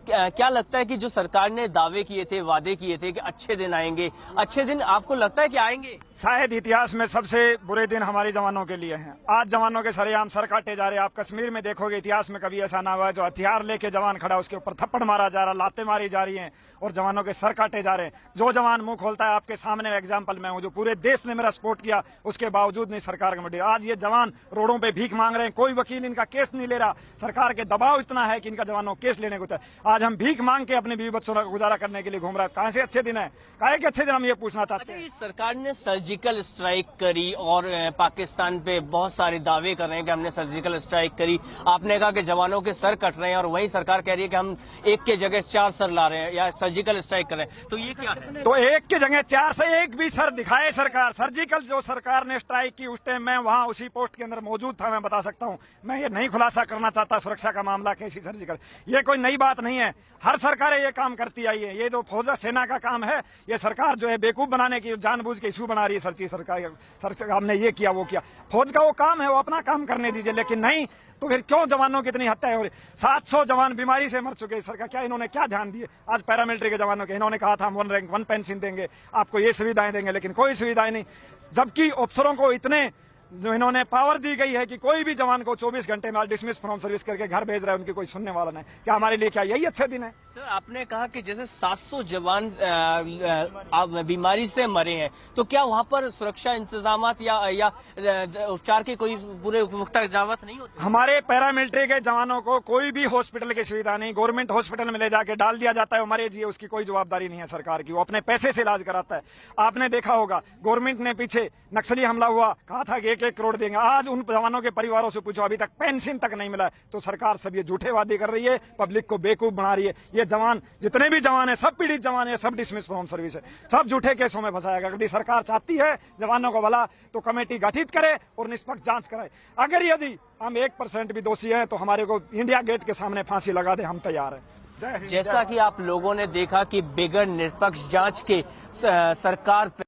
क्या लगता है कि जो सरकार ने दावे किए थे, वादे किए थे कि अच्छे दिन आएंगे, अच्छे दिन आपको लगता है कि आएंगे? शायद इतिहास में सबसे बुरे दिन हमारे जवानों के लिए हैं। आज जवानों के सरेआम सर काटे जा रहे हैं। आप कश्मीर में देखोगे, इतिहास में कभी ऐसा ना हुआ है जो हथियार लेके जवान खड़ा उसके ऊपर थप्पड़ मारा जा रहा, लाते मारी जा रही हैं और जवानों के सर काटे जा रहे हैं। जो जवान मुंह खोलता है, आपके सामने एग्जाम्पल मैं हूँ, जो पूरे देश ने मेरा सपोर्ट किया, उसके बावजूद नहीं सरकार का मुद्दे। आज ये जवान रोडों पे भीख मांग रहे हैं, कोई वकील इनका केस नहीं ले रहा। सरकार के दबाव इतना है कि इनका जवानों केस लेने को आज हम भीख मांग के अपने बीवी बच्चों का गुजारा करने के लिए घूम रहे हैं। कहां से अच्छे दिन है? काहे के अच्छे दिन? हम ये पूछना चाहते हैं। सरकार ने सर्जिकल स्ट्राइक करी और पाकिस्तान पे बहुत सारे दावे कर रहे हैं कि हमने सर्जिकल स्ट्राइक करी। आपने कहा कि जवानों के सर कट रहे हैं और वही सरकार कह रही है कि हम एक के जगह 4 सर ला रहे हैं या सर्जिकल स्ट्राइक कर रहे हैं। तो ये क्या है? तो एक की जगह 4 से एक भी सर दिखाए सरकार। सर्जिकल जो सरकार ने स्ट्राइक की उस टाइम मैं वहां उसी पोस्ट के अंदर मौजूद था, मैं बता सकता हूं। मैं ये नहीं खुलासा करना चाहता सुरक्षा का मामला कैसी सर्जिकल, ये कोई नई बात नहीं है। हर सरकारें ये काम करती आई है। ये जो फौजा सेना का काम है, ये सरकार जो है बेवकूफ बनाने की जानबूझ के इशू बना रही है। सरकार हमने ये किया वो किया। फौज का वो काम है, वो अपना काम करने दीजिए, लेकिन नहीं तो फिर क्यों जवानों की इतनी हत्याएं हो रही? 700 जवान बीमारी से मर चुके। सरकार क्या इन्होंने क्या ध्यान दिए? आज पैरामिलिट्री के जवानों के इन्होंने कहा था हम 1 रैंक 1 पेंशन देंगे, आपको ये सुविधाएं देंगे, लेकिन कोई सुविधाएं नहीं। जबकि अफसरों को इतने जो इन्होंने पावर दी गई है कि कोई भी जवान को 24 घंटे में डिसमिस फ्रॉम सर्विस करके घर भेज रहा है, उनकी कोई सुनने वाला नहीं। क्या हमारे लिए क्या यही अच्छे दिन है? सर, आपने कहा कि जैसे 700 जवान बीमारी से मरे हैं, तो क्या वहां पर सुरक्षा इंतजाम या उपचार के कोई पूरे पुख्ता इंतजाम नहीं होते? हमारे पैरामिलिट्री के जवानों को कोई भी हॉस्पिटल की सुविधा नहीं। गवर्नमेंट हॉस्पिटल में ले जाके डाल दिया जाता है, वो मरे जी, उसकी कोई जवाबदारी नहीं है सरकार की। वो अपने पैसे से इलाज कराता है। आपने देखा होगा, गवर्नमेंट ने पीछे नक्सली हमला हुआ, कहा था कि 1-1 करोड़ देंगे। आज उन जवानों के परिवारों से पूछो, अभी तक पेंशन तक नहीं मिला। तो सरकार सब ये झूठे वादे कर रही है, पब्लिक को बेवकूफ बना रही है। ये जवान जितने भी जवान है, सब पीड़ित जवान है, सब डिसमिस फ्रॉम सर्विस है, सब झूठे केसों में फंसाएगा। यदि सरकार चाहती है जवानों को भला, तो कमेटी गठित करे और निष्पक्ष जांच कराए। अगर यदि हम 1% भी दोषी हैं तो हमारे को इंडिया गेट के सामने फांसी लगा दे, हम तैयार हैं। जैसा कि आप लोगों ने देखा कि बगैर निष्पक्ष जांच के सरकार